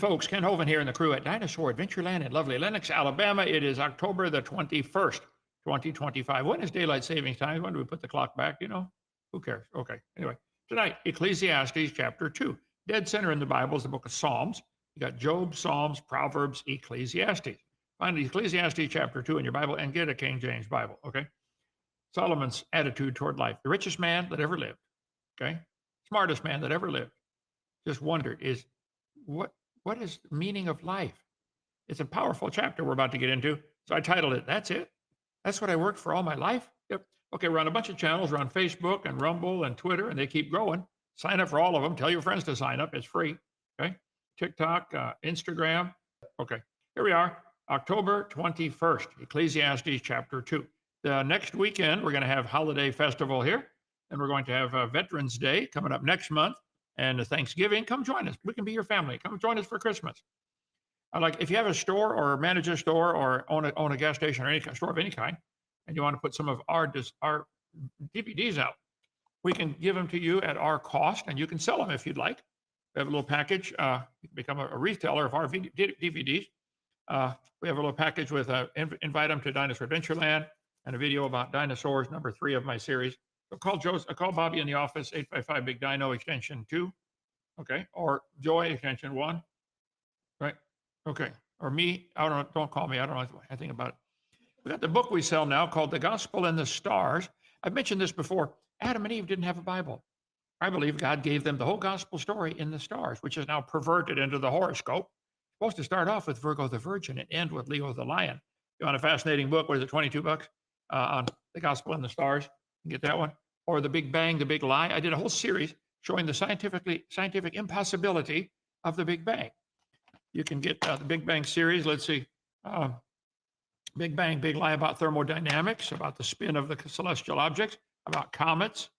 folks. Ken Hovind here in the crew at Dinosaur Adventureland in lovely Lenox, Alabama. It is October the 21st, 2025. When is daylight savings time? When do we put the clock back? You know, who cares? Okay. Anyway, tonight, Ecclesiastes chapter 2. Dead center in the Bible is the book of Psalms. You got Job, Psalms, Proverbs, Ecclesiastes. Find Ecclesiastes chapter 2 in your Bible and get a King James Bible. Okay. Solomon's attitude toward life. The richest man that ever lived. Okay. Smartest man that ever lived. Just wondered is what is the meaning of life? It's a powerful chapter we're about to get into. So I titled it, That's It. That's what I worked for all my life. Yep. Okay, we're on a bunch of channels. We're on Facebook and Rumble and Twitter, and they keep growing. Sign up for all of them. Tell your friends to sign up. It's free. Okay. TikTok, Instagram. Okay. Here we are, October 21st, Ecclesiastes chapter 2. The next weekend, we're going to have holiday festival here, and we're going to have Veterans Day coming up next month. And Thanksgiving, come join us. We can be your family. Come join us for Christmas. Like if you have a store or manage a store or own a gas station or any store of any kind, and you want to put some of our DVDs out, we can give them to you at our cost, and you can sell them if you'd like. We have a little package. You can become a retailer of our DVDs. We have a little package with invite them to Dinosaur Adventureland and a video about dinosaurs, number 3 of my series. So call Bobby in the office, 855 Big Dino extension 2, okay, or Joy extension 1, right? Okay, or me. Don't call me. I don't know anything about it. We got the book we sell now called The Gospel in the Stars. I've mentioned this before. Adam and Eve didn't have a Bible. I believe God gave them the whole gospel story in the stars, which is now perverted into the horoscope. It's supposed to start off with Virgo the Virgin and end with Leo the Lion. You want a fascinating book? What is it, $22 on The Gospel in the Stars? You can get that one. Or The Big Bang, The Big Lie. I did a whole series showing the scientific impossibility of the Big Bang. You can get the Big Bang series. Let's see. Big Bang, Big Lie about thermodynamics, about the spin of the celestial objects, about comets,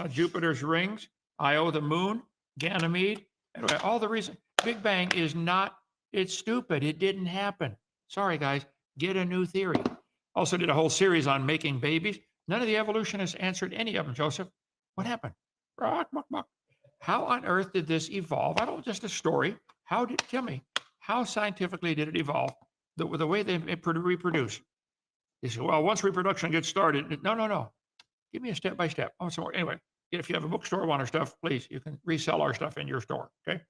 Jupiter's rings, Io, the moon, Ganymede. Anyway, all the reason. Big Bang is not, it's stupid. It didn't happen. Sorry, guys. Get a new theory. Also did a whole series on making babies. None of the evolutionists answered any of them, Joseph. What happened? How on earth did this evolve? I don't just a story. Tell me, how scientifically did it evolve? The way they reproduce. They say, well, once reproduction gets started, no. Give me a step by step. Oh, some more. Anyway, if you have a bookstore, want our stuff, please, you can resell our stuff in your store. Okay.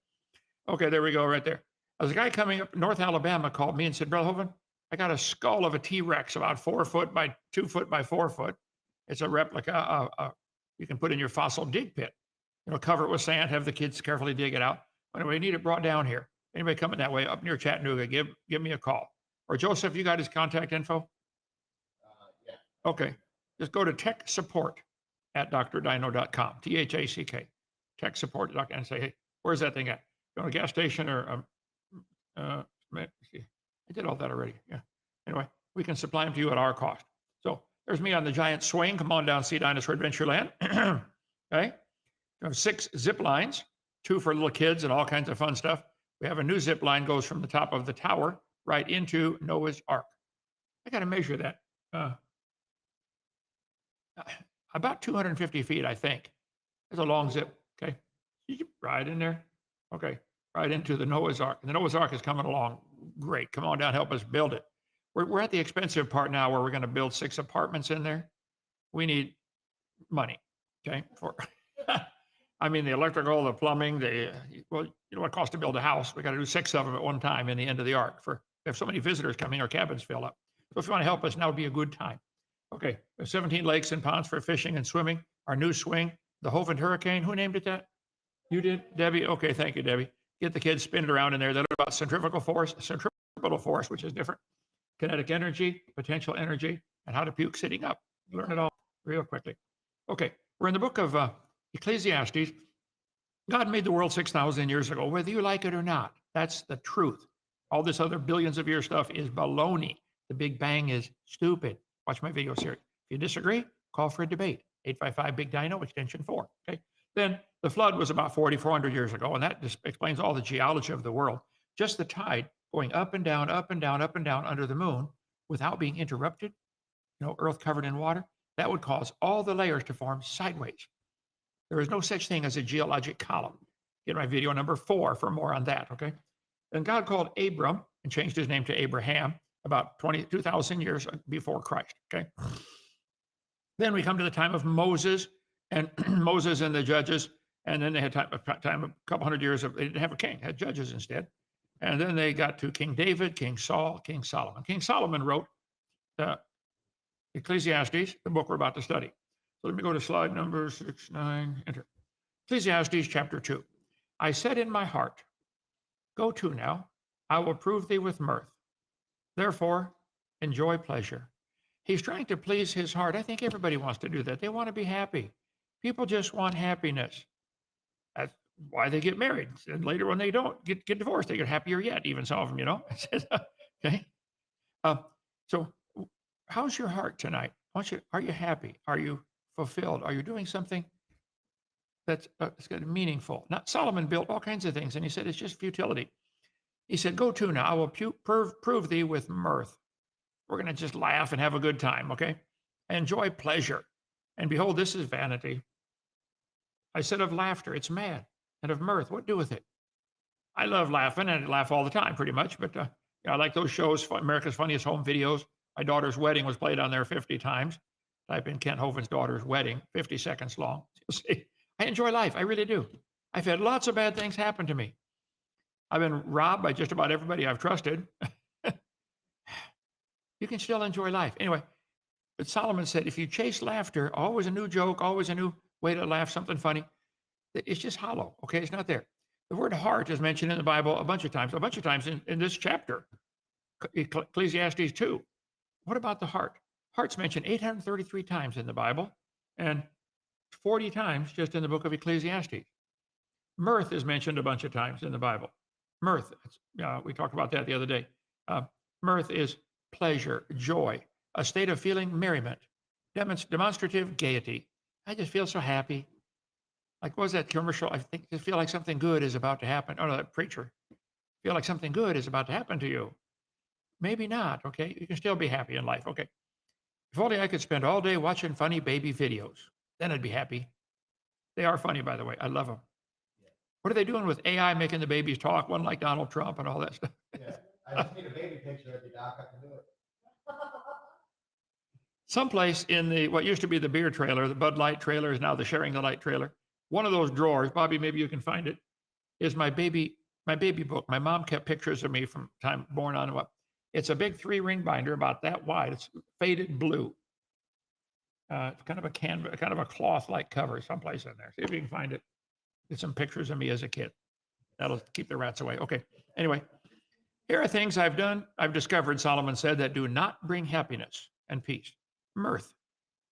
Okay, there we go, right there. There's a guy coming up North Alabama called me and said, Brother Hovind, I got a skull of a T-Rex about 4 foot by 2 foot by 4 foot. It's a replica. You can put in your fossil dig pit. Cover it with sand, have the kids carefully dig it out. Anyway, we need it brought down here. Anybody coming that way up near Chattanooga, give me a call. Or Joseph, you got his contact info? Yeah. Okay. Just go to techsupport@drdino.com, THACK, techsupport.com, and say, hey, where's that thing at? You want a gas station or I did all that already. Yeah. Anyway, we can supply them to you at our cost. So there's me on the giant swing. Come on down, see Dinosaur Adventureland. Okay. We have 6 zip lines, 2 for little kids and all kinds of fun stuff. We have a new zip line goes from the top of the tower right into Noah's Ark. I got to measure that. About 250 feet, I think. It's a long zip. Okay. Right in there. Okay. Right into the Noah's Ark. And the Noah's Ark is coming along. Great. Come on down, help us build it. We're at the expensive part now where we're going to build 6 apartments in there. We need money. Okay. I mean, the electrical, the plumbing, you know what it costs to build a house. We got to do 6 of them at one time in the end of the ark. We have so many visitors coming, our cabins fill up. So if you want to help us, now would be a good time. Okay, there's 17 lakes and ponds for fishing and swimming. Our new swing, the Hovind Hurricane. Who named it that? You did, Debbie? Okay, thank you, Debbie. Get the kids spin it around in there. They learn about centrifugal force, which is different, kinetic energy, potential energy, and how to puke sitting up. Learn it all real quickly. Okay, we're in the book of Ecclesiastes. God made the world 6,000 years ago, whether you like it or not. That's the truth. All this other billions of year stuff is baloney. The Big Bang is stupid. Watch my video series. If you disagree, call for a debate. 855 Big Dino, extension 4. Okay. Then the flood was about 4,400 years ago, and that just explains all the geology of the world. Just the tide going up and down, up and down, up and down under the moon without being interrupted, Earth covered in water, that would cause all the layers to form sideways. There is no such thing as a geologic column. Get my video number 4 for more on that, okay? And God called Abram and changed his name to Abraham about 2,000 years before Christ. Okay. Then we come to the time of Moses and Moses and the judges. And then they had time, a couple hundred years of, they didn't have a king, had judges instead. And then they got to King David, King Saul, King Solomon. King Solomon wrote Ecclesiastes, the book we're about to study. So let me go to slide number 69, enter. Ecclesiastes chapter 2. I said in my heart, go to now, I will prove thee with mirth. Therefore, enjoy pleasure. He's trying to please his heart. I think everybody wants to do that. They want to be happy. People just want happiness. That's why they get married. And later when they don't get divorced, they get happier yet, even some of them, you know. Okay. So how's your heart tonight? Are you happy? Are you fulfilled? Are you doing something that's meaningful? Now, Solomon built all kinds of things, and he said it's just futility. He said, go to now, I will prove thee with mirth. We're going to just laugh and have a good time, okay? Enjoy pleasure. And behold, this is vanity. I said of laughter, it's mad. And of mirth, what doeth it? I love laughing, and I laugh all the time pretty much, but I like those shows, America's Funniest Home Videos. My daughter's wedding was played on there 50 times. Type in Kent Hovind's daughter's wedding, 50 seconds long. You'll see. I enjoy life. I really do. I've had lots of bad things happen to me. I've been robbed by just about everybody I've trusted. You can still enjoy life. Anyway, but Solomon said, if you chase laughter, always a new joke, always a new way to laugh, something funny, it's just hollow, okay? It's not there. The word heart is mentioned in the Bible a bunch of times in this chapter, Ecclesiastes 2. What about the heart? Heart's mentioned 833 times in the Bible and 40 times just in the book of Ecclesiastes. Mirth is mentioned a bunch of times in the Bible. Mirth, we talked about that the other day. Mirth is pleasure, joy, a state of feeling merriment, demonstrative gaiety. I just feel so happy. Like, what was that commercial? I think I feel like something good is about to happen. Oh, no, that preacher. Feel like something good is about to happen to you. Maybe not, okay? You can still be happy in life, okay? If only I could spend all day watching funny baby videos. Then I'd be happy. They are funny, by the way. I love them. What are they doing with AI making the babies talk? One like Donald Trump and all that stuff. Yeah, I just need a baby picture of you, Doc. I can do it. Someplace in the what used to be the beer trailer, the Bud Light trailer is now the Sharing the Light trailer. One of those drawers, Bobby, maybe you can find it, is my baby book. My mom kept pictures of me from time born on and up. It's a big 3-ring binder about that wide. It's faded blue. It's kind of a canvas, kind of a cloth-like cover someplace in there. See if you can find it. Get some pictures of me as a kid. That'll keep the rats away. Okay. Anyway, here are things I've discovered, Solomon said, that do not bring happiness and peace. Mirth,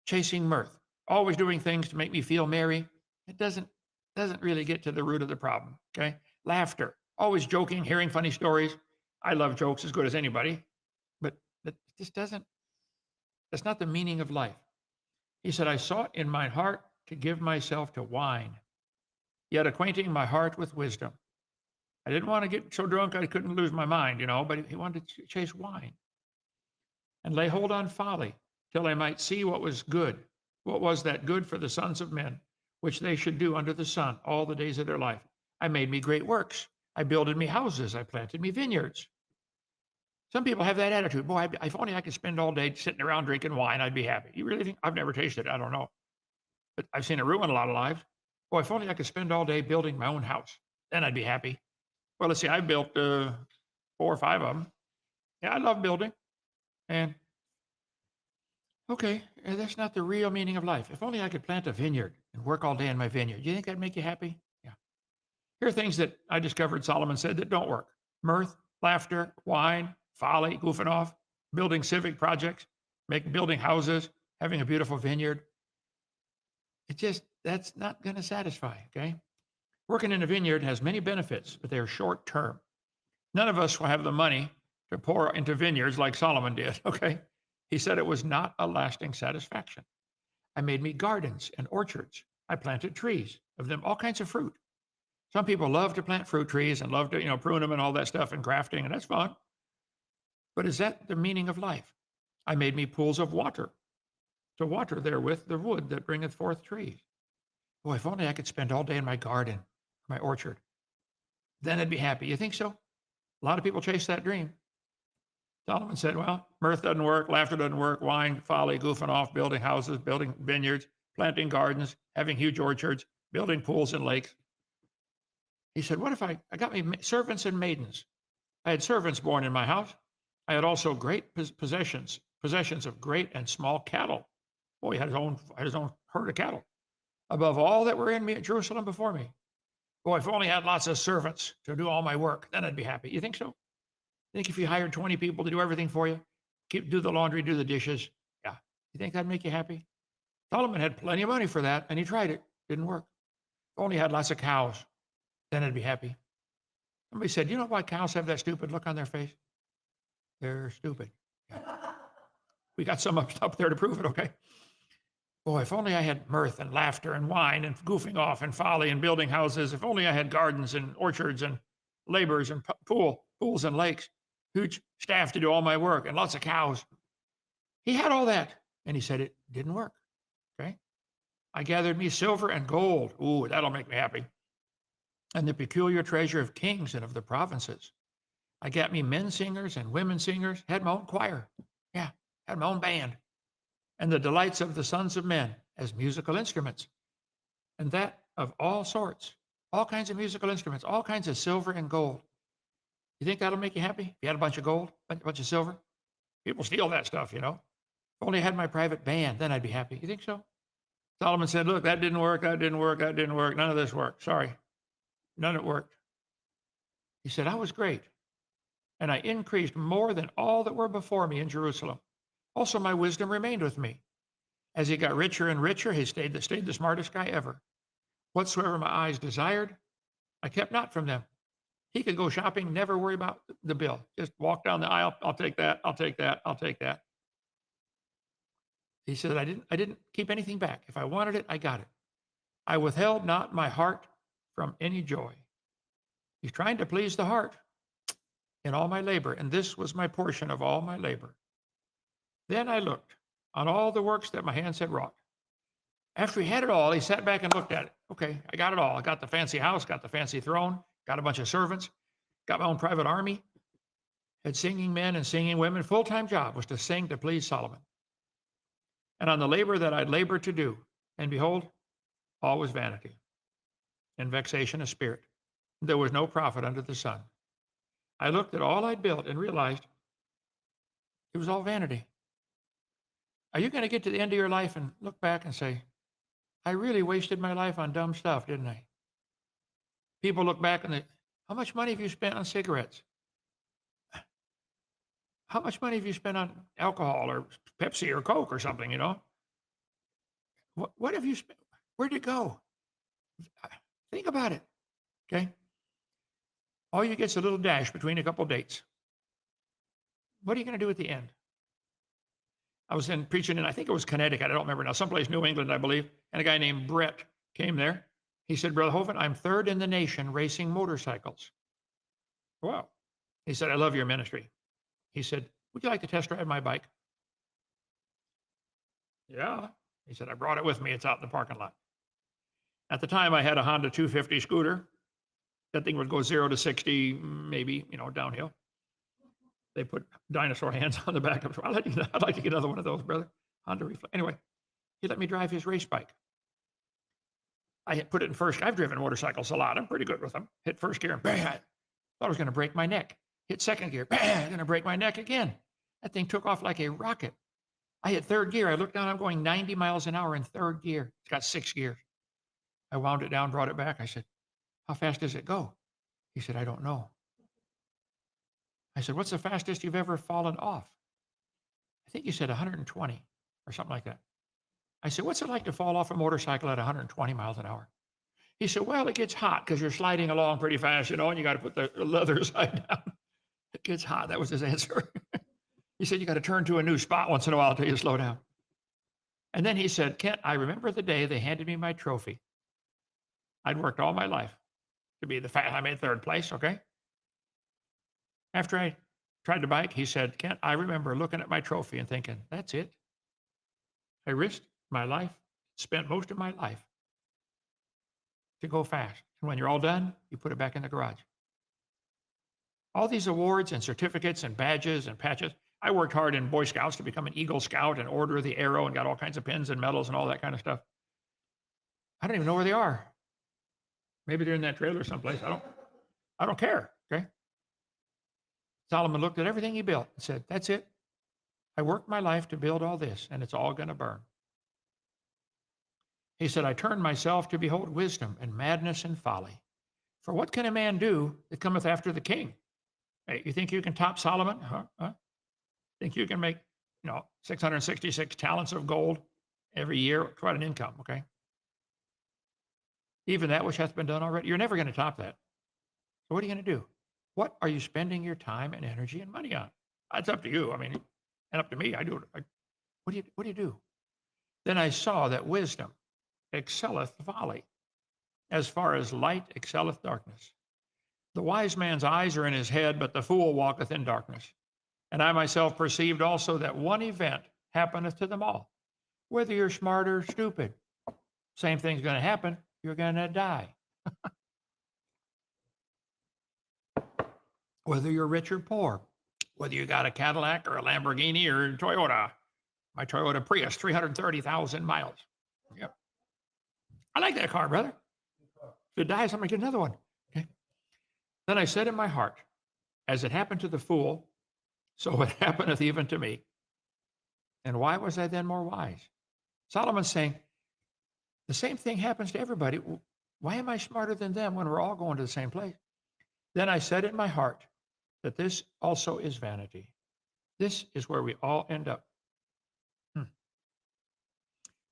chasing mirth, always doing things to make me feel merry. It doesn't really get to the root of the problem. Okay. Laughter, always joking, hearing funny stories. I love jokes as good as anybody, but this doesn't, that's not the meaning of life. He said, I sought in my heart to give myself to wine, yet acquainting my heart with wisdom. I didn't want to get so drunk I couldn't lose my mind, but he wanted to chase wine and lay hold on folly till I might see what was good. What was that good for the sons of men, which they should do under the sun all the days of their life? I made me great works. I builded me houses. I planted me vineyards. Some people have that attitude. Boy, if only I could spend all day sitting around drinking wine, I'd be happy. You really think? I've never tasted it. I don't know. But I've seen it ruin a lot of lives. Boy, if only I could spend all day building my own house, then I'd be happy. Well, let's see, I built 4 or 5 of them. Yeah, I love building. And okay, that's not the real meaning of life. If only I could plant a vineyard and work all day in my vineyard. Do you think that'd make you happy? Yeah. Here are things that I discovered, Solomon said, that don't work. Mirth, laughter, wine, folly, goofing off, building civic projects, building houses, having a beautiful vineyard. That's not going to satisfy, okay? Working in a vineyard has many benefits, but they're short term. None of us will have the money to pour into vineyards like Solomon did, okay? He said it was not a lasting satisfaction. I made me gardens and orchards. I planted trees of them, all kinds of fruit. Some people love to plant fruit trees and love to, prune them and all that stuff and grafting, and that's fun. But is that the meaning of life? I made me pools of water to water therewith the wood that bringeth forth trees. Boy, if only I could spend all day in my garden, my orchard. Then I'd be happy. You think so? A lot of people chase that dream. Solomon said, well, mirth doesn't work, laughter doesn't work, wine, folly, goofing off, building houses, building vineyards, planting gardens, having huge orchards, building pools and lakes. He said, what if I got me servants and maidens? I had servants born in my house. I had also great possessions of great and small cattle. Boy, he had his own herd of cattle. Above all that were in me at Jerusalem before me. Boy, if I only had lots of servants to do all my work, then I'd be happy. You think so? You think if you hired 20 people to do everything for you, do the laundry, do the dishes, yeah. You think that'd make you happy? Solomon had plenty of money for that, and he tried it. Didn't work. Only had lots of cows, then I'd be happy. Somebody said, you know why cows have that stupid look on their face? They're stupid. Yeah. We got some up there to prove it, okay? Boy, if only I had mirth and laughter and wine and goofing off and folly and building houses. If only I had gardens and orchards and laborers and pools and lakes, huge staff to do all my work and lots of cows. He had all that, and he said it didn't work, okay? I gathered me silver and gold. Ooh, that'll make me happy. And the peculiar treasure of kings and of the provinces. I got me men singers and women singers, had my own choir. Yeah, had my own band. And the delights of the sons of men as musical instruments. And that of all sorts, all kinds of musical instruments, all kinds of silver and gold. You think that'll make you happy? If you had a bunch of gold, a bunch of silver? People steal that stuff, you know. If only I had my private band, then I'd be happy. You think so? Solomon said, look, that didn't work, that didn't work, that didn't work. None of this worked. Sorry. None of it worked. He said, I was great. And I increased more than all that were before me in Jerusalem. Also, my wisdom remained with me. As he got richer and richer, he stayed the smartest guy ever. Whatsoever my eyes desired, I kept not from them. He could go shopping, never worry about the bill. Just walk down the aisle. I'll take that. I'll take that. I'll take that. He said, I didn't keep anything back. If I wanted it, I got it. I withheld not my heart from any joy. He's trying to please the heart in all my labor, and this was my portion of all my labor. Then I looked on all the works that my hands had wrought. After he had it all, he sat back and looked at it. Okay, I got it all. I got the fancy house, got the fancy throne, got a bunch of servants, got my own private army, had singing men and singing women. Full-time job was to sing to please Solomon. And on the labor that I'd labored to do, and behold, all was vanity and vexation of spirit. There was no profit under the sun. I looked at all I'd built and realized it was all vanity. Are you going to get to the end of your life and look back and say, I really wasted my life on dumb stuff, didn't I? People look back and they, how much money have you spent on cigarettes? How much money have you spent on alcohol or Pepsi or Coke or something, you know? What have you spent? Where'd it go? Think about it, okay? All you get is a little dash between a couple dates. What are you going to do at the end? I was preaching in, I think it was Connecticut, I don't remember now, someplace New England, I believe, and a guy named Brett came there. He said, Brother Hovind, I'm third in the nation racing motorcycles. Wow. He said, I love your ministry. He said, would you like to test drive my bike? Yeah. He said, I brought it with me. It's out in the parking lot. At the time, I had a Honda 250 scooter. That thing would go 0 to 60, maybe, you know, downhill. They put dinosaur hands on the back of it. I'd like to get another one of those, brother. Honda Reflex. Anyway, he let me drive his race bike. I had put it in first. I've driven motorcycles a lot. I'm pretty good with them. Hit first gear and bang, I thought I was going to break my neck. Hit second gear, bang, going to break my neck again. That thing took off like a rocket. I hit third gear. I looked down, I'm going 90 miles an hour in third gear. It's got 6 gears. I wound it down, brought it back. I said, how fast does it go? He said, I don't know. I said, what's the fastest you've ever fallen off? I think he said 120 or something like that. I said, what's it like to fall off a motorcycle at 120 miles an hour? He said, well, it gets hot because you're sliding along pretty fast, you know, and you got to put the leather side down. It gets hot. That was his answer. He said, you got to turn to a new spot once in a while until you slow down. And then he said, Kent, I remember the day they handed me my trophy. I'd worked all my life to be I made third place, okay? After I tried to bike, he said, Kent, I remember looking at my trophy and thinking, that's it. I risked my life, spent most of my life to go fast. And when you're all done, you put it back in the garage. All these awards and certificates and badges and patches. I worked hard in Boy Scouts to become an Eagle Scout and Order of the Arrow and got all kinds of pins and medals and all that kind of stuff. I don't even know where they are. Maybe they're in that trailer someplace. I don't care. Okay. Solomon looked at everything he built and said, that's it. I worked my life to build all this, and it's all going to burn. He said, I turned myself to behold wisdom and madness and folly. For what can a man do that cometh after the king? Hey, you think you can top Solomon? Think you can make, 666 talents of gold every year? Quite an income, okay? Even that which hath been done already. You're never going to top that. So what are you going to do? What are you spending your time and energy and money on? It's up to you. I mean, and up to me. I do it. What do you do? Then I saw that wisdom excelleth folly, as far as light excelleth darkness. The wise man's eyes are in his head, but the fool walketh in darkness. And I myself perceived also that one event happeneth to them all. Whether you're smart or stupid, same thing's going to happen. You're going to die. Whether you're rich or poor, whether you got a Cadillac or a Lamborghini or a Toyota. My Toyota Prius, 330,000 miles. Yep. I like that car, brother. If it dies, I'm going to get another one. Okay. Then I said in my heart, as it happened to the fool, so it happeneth even to me. And why was I then more wise? Solomon's saying, the same thing happens to everybody. Why am I smarter than them when we're all going to the same place? Then I said in my heart that this also is vanity. This is where we all end up.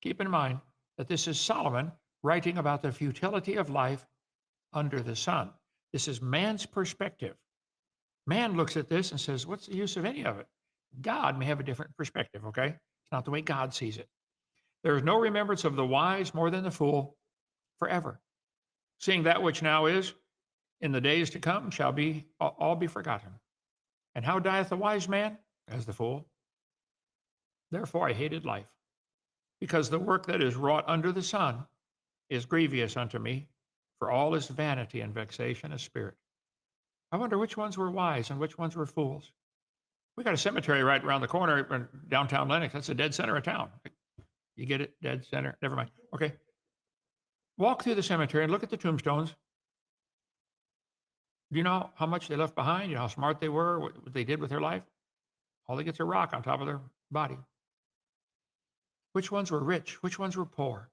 Keep in mind that this is Solomon writing about the futility of life under the sun. This is man's perspective. Man looks at this and says, what's the use of any of it? God may have a different perspective, okay? It's not the way God sees it. There is no remembrance of the wise more than the fool forever. Seeing that which now is, in the days to come, shall be all be forgotten. And how dieth the wise man? As the fool. Therefore I hated life, because the work that is wrought under the sun is grievous unto me, for all is vanity and vexation of spirit. I wonder which ones were wise and which ones were fools. We got a cemetery right around the corner in downtown Lenox. That's the dead center of town. You get it? Dead center. Never mind. Okay. Walk through the cemetery and look at the tombstones. Do you know how much they left behind? You know how smart they were, what they did with their life? All they get's a rock on top of their body. Which ones were rich? Which ones were poor?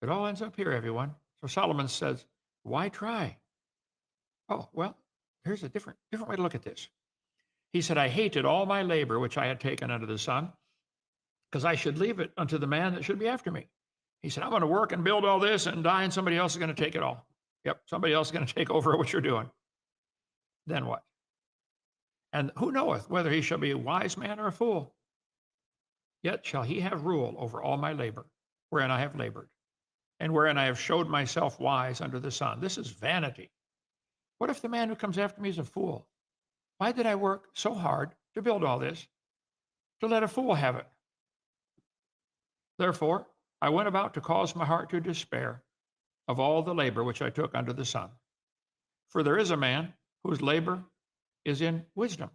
It all ends up here, everyone. So Solomon says, why try? Oh, well, here's a different way to look at this. He said, I hated all my labor which I had taken under the sun, because I should leave it unto the man that should be after me. He said, I'm going to work and build all this and die, and somebody else is going to take it all. Yep, somebody else is going to take over what you're doing. Then what? And who knoweth whether he shall be a wise man or a fool? Yet shall he have rule over all my labor, wherein I have labored, and wherein I have showed myself wise under the sun. This is vanity. What if the man who comes after me is a fool? Why did I work so hard to build all this, to let a fool have it? Therefore, I went about to cause my heart to despair of all the labor which I took under the sun. For there is a man whose labor is in wisdom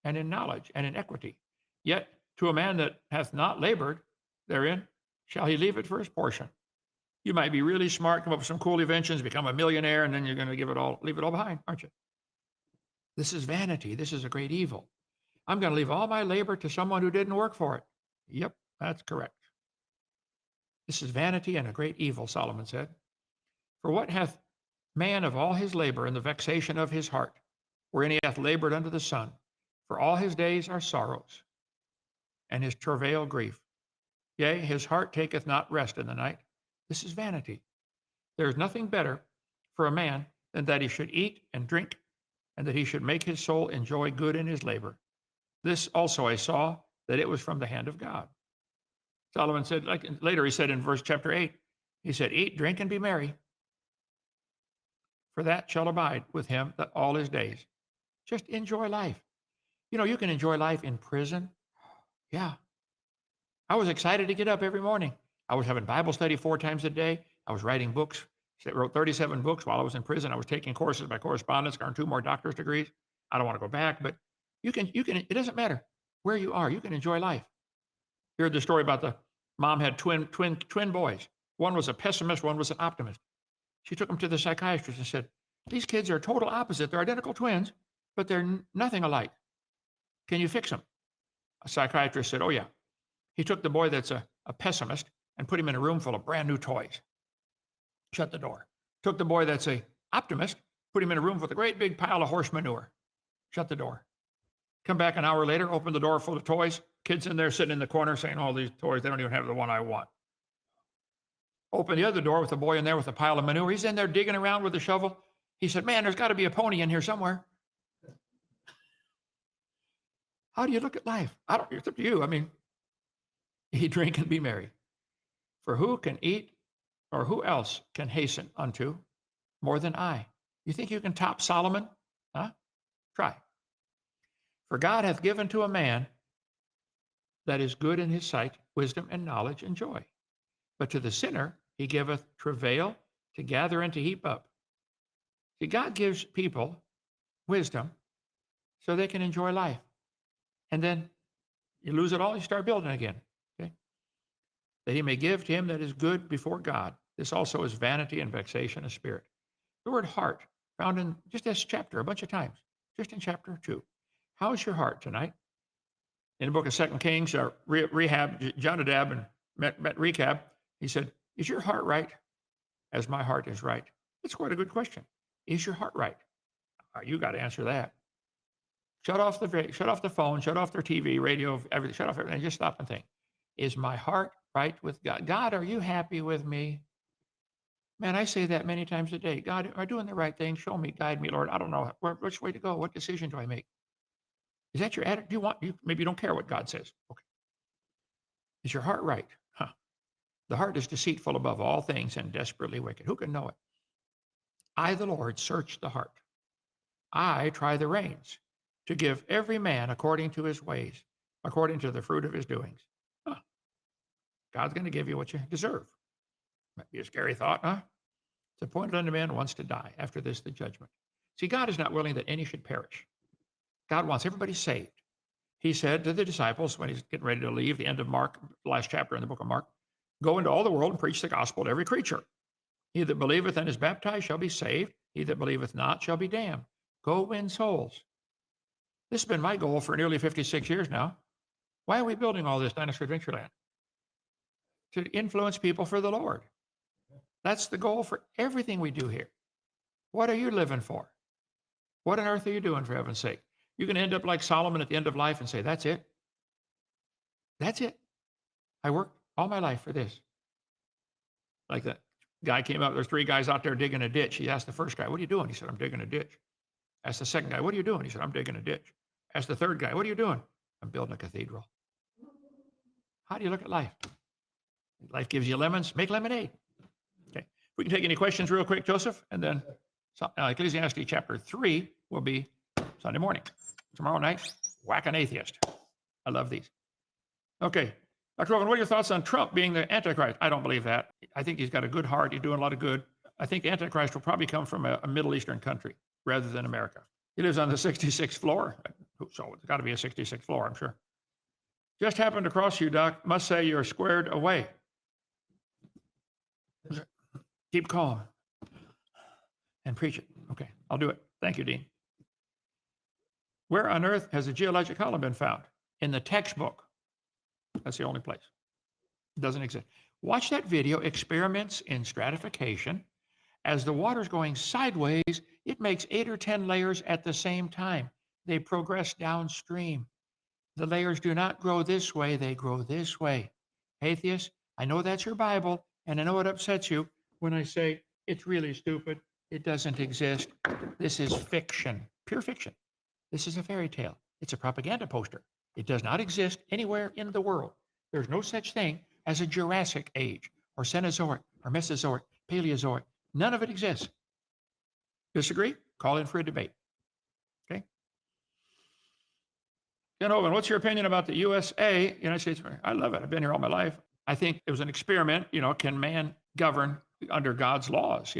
and in knowledge and in equity. Yet to a man that hath not labored therein, shall he leave it for his portion. You might be really smart, come up with some cool inventions, become a millionaire, and then you're going to leave it all behind, aren't you? This is vanity. This is a great evil. I'm going to leave all my labor to someone who didn't work for it. Yep, that's correct. This is vanity and a great evil, Solomon said. For what hath man of all his labor and the vexation of his heart, wherein he hath labored under the sun? For all his days are sorrows, and his travail grief. Yea, his heart taketh not rest in the night. This is vanity. There is nothing better for a man than that he should eat and drink, and that he should make his soul enjoy good in his labor. This also I saw, that it was from the hand of God. Solomon said, like later he said in chapter 8, he said, eat, drink, and be merry, for that shall abide with him that all his days. Just enjoy life. You know, you can enjoy life in prison. Yeah. I was excited to get up every morning. I was having Bible study 4 times a day. I was writing books. I wrote 37 books while I was in prison. I was taking courses by correspondence, earned 2 more doctorate degrees. I don't want to go back, but you can, it doesn't matter where you are. You can enjoy life. You heard the story about the mom had twin boys. One was a pessimist, one was an optimist. She took them to the psychiatrist and said, these kids are total opposite. They're identical twins, but they're nothing alike. Can you fix them? A psychiatrist said, oh yeah. He took the boy that's a pessimist and put him in a room full of brand new toys. Shut the door. Took the boy that's a optimist, put him in a room with a great big pile of horse manure. Shut the door. Come back an hour later, open the door full of toys. Kids in there sitting in the corner saying, all these toys, they don't even have the one I want. Open the other door with the boy in there with a pile of manure. He's in there digging around with a shovel. He said, man, there's got to be a pony in here somewhere. How do you look at life? It's up to you. I mean, eat, drink, and be merry. For who can eat, or who else can hasten unto more than I? You think you can top Solomon? Huh? Try. For God hath given to a man that is good in his sight, wisdom and knowledge and joy. But to the sinner he giveth travail to gather and to heap up. See, God gives people wisdom so they can enjoy life. And then you lose it all, you start building again. Okay? That he may give to him that is good before God. This also is vanity and vexation of spirit. The word heart found in just this chapter a bunch of times, just in chapter 2. How is your heart tonight? In the book of 2 Kings, Jonadab and met Rechab. He said, is your heart right as my heart is right? It's quite a good question. Is your heart right? You got to answer that. Shut off the phone, shut off their TV, radio, everything, shut off everything, just stop and think. Is my heart right with God? God, are you happy with me? Man, I say that many times a day. God, am I doing the right thing? Show me, guide me, Lord. I don't know which way to go. What decision do I make? Is that your attitude? Maybe you don't care what God says. Okay. Is your heart right? Huh. The heart is deceitful above all things and desperately wicked. Who can know it? I, the Lord, search the heart. I try the reins to give every man according to his ways, according to the fruit of his doings. Huh. God's going to give you what you deserve. Might be a scary thought, huh? It's appointed unto man once to die. After this, the judgment. See, God is not willing that any should perish. God wants everybody saved. He said to the disciples when he's getting ready to leave, the end of Mark, last chapter in the book of Mark, go into all the world and preach the gospel to every creature. He that believeth and is baptized shall be saved. He that believeth not shall be damned. Go win souls. This has been my goal for nearly 56 years now. Why are we building all this Dinosaur Adventureland? To influence people for the Lord. That's the goal for everything we do here. What are you living for? What on earth are you doing, for heaven's sake? You can end up like Solomon at the end of life and say, that's it. That's it. I worked all my life for this. Like that guy came up, there's 3 guys out there digging a ditch. He asked the first guy, what are you doing? He said, I'm digging a ditch. Asked the second guy, what are you doing? He said, I'm digging a ditch. Asked the third guy, what are you doing? I'm building a cathedral. How do you look at life? Life gives you lemons, make lemonade. Okay. We can take any questions real quick, Joseph, and then Ecclesiastes chapter 3 will be Sunday morning. Tomorrow night, whack an atheist. I love these. Okay. Dr. Hovind, what are your thoughts on Trump being the Antichrist? I don't believe that. I think he's got a good heart. He's doing a lot of good. I think the Antichrist will probably come from a Middle Eastern country rather than America. He lives on the 66th floor, so it's got to be a 66th floor, I'm sure. Just happened across you, Doc. Must say you're squared away. Keep calm and preach it. Okay, I'll do it. Thank you, Dean. Where on earth has a geologic column been found? In the textbook. That's the only place. It doesn't exist. Watch that video, Experiments in Stratification. As the water's going sideways, it makes 8 or 10 layers at the same time. They progress downstream. The layers do not grow this way, they grow this way. Atheists, I know that's your Bible, and I know it upsets you when I say it's really stupid. It doesn't exist. This is fiction, pure fiction. This is a fairy tale. It's a propaganda poster. It does not exist anywhere in the world. There's no such thing as a Jurassic age, or Cenozoic, or Mesozoic, Paleozoic. None of it exists. Disagree? Call in for a debate. Okay? Ken Hovind, what's your opinion about the USA, United States? I love it. I've been here all my life. I think it was an experiment. Can man govern under God's laws?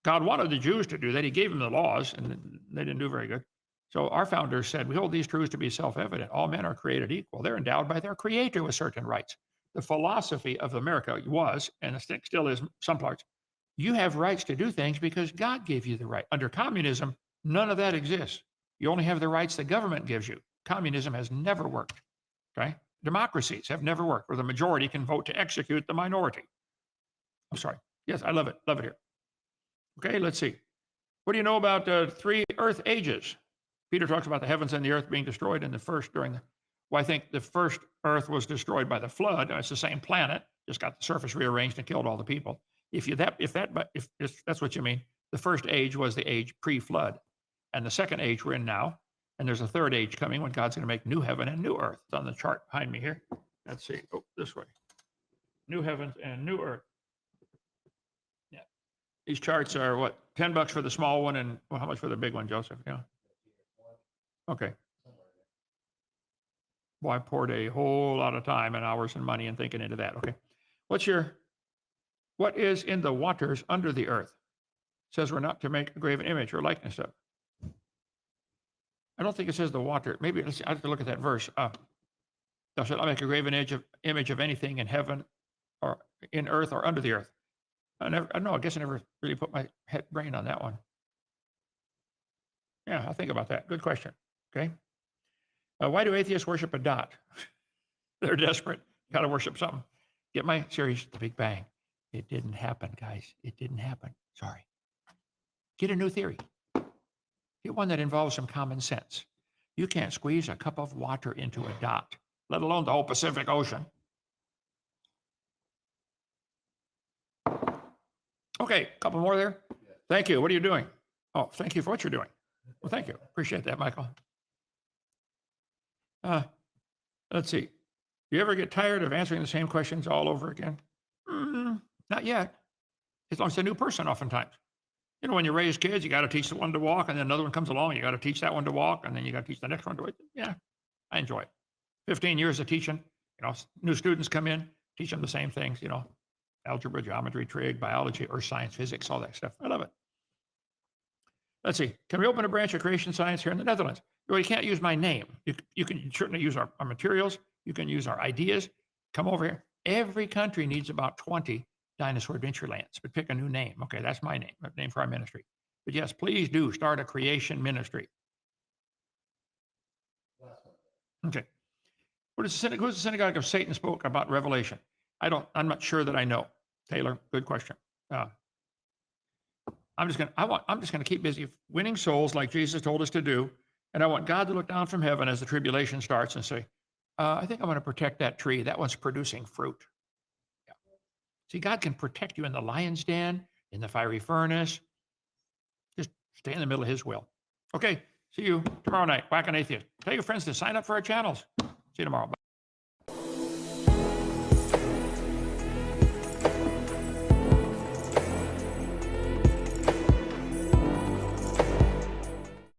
God wanted the Jews to do that. He gave them the laws, and they didn't do very good. So our founders said, we hold these truths to be self-evident. All men are created equal. They're endowed by their creator with certain rights. The philosophy of America was, and still is some parts, you have rights to do things because God gave you the right. Under communism, none of that exists. You only have the rights the government gives you. Communism has never worked. Okay? Democracies have never worked where the majority can vote to execute the minority. I'm sorry. Yes, I love it. Love it here. Okay, let's see. What do you know about 3 earth ages? Peter talks about the heavens and the earth being destroyed in the first well, I think the first earth was destroyed by the flood. It's the same planet, just got the surface rearranged and killed all the people. If that's what you mean, the first age was the age pre-flood. And the second age we're in now, and there's a third age coming when God's going to make new heaven and new earth. It's on the chart behind me here. Let's see. Oh, this way. New heavens and new earth. Yeah. These charts are what? $10 for the small one, and well, how much for the big one, Joseph? Yeah. Okay. Well, I poured a whole lot of time and hours and money and thinking into that. Okay. What is in the waters under the earth? It says we're not to make a graven image or likeness of. I don't think it says the water. Maybe I have to look at that verse. Thou shalt not make a graven image of anything in heaven or in earth or under the earth. I guess I never really put my brain on that one. Yeah, I'll think about that. Good question. Okay. Why do atheists worship a dot? They're desperate. Got to worship something. Get my series, The Big Bang. It didn't happen, guys. It didn't happen. Sorry. Get a new theory. Get one that involves some common sense. You can't squeeze a cup of water into a dot, let alone the whole Pacific Ocean. Okay, a couple more there. Thank you. What are you doing? Oh, thank you for what you're doing. Well, thank you. Appreciate that, Michael. Let's see. You ever get tired of answering the same questions all over again? Not yet. As long as it's a new person, oftentimes. You know, when you raise kids, you got to teach the one to walk, and then another one comes along, you got to teach that one to walk, and then you got to teach the next one to walk. Yeah, I enjoy it. 15 years of teaching, you know, new students come in, teach them the same things, you know, algebra, geometry, trig, biology, earth science, physics, all that stuff. I love it. Let's see. Can we open a branch of creation science here in the Netherlands? Well, you can't use my name. You can certainly use our materials. You can use our ideas. Come over here. Every country needs about 20 dinosaur adventure lands, but pick a new name. Okay, that's my name for our ministry. But yes, please do start a creation ministry. Okay. Who's the synagogue of Satan spoke about Revelation? I'm not sure that I know. Taylor, good question. I'm just gonna keep busy winning souls like Jesus told us to do. And I want God to look down from heaven as the tribulation starts and say, I think I'm going to protect that tree. That one's producing fruit. Yeah. See, God can protect you in the lion's den, in the fiery furnace. Just stay in the middle of his will. Okay, see you tomorrow night. Whack an Atheist. Tell your friends to sign up for our channels. See you tomorrow. Bye.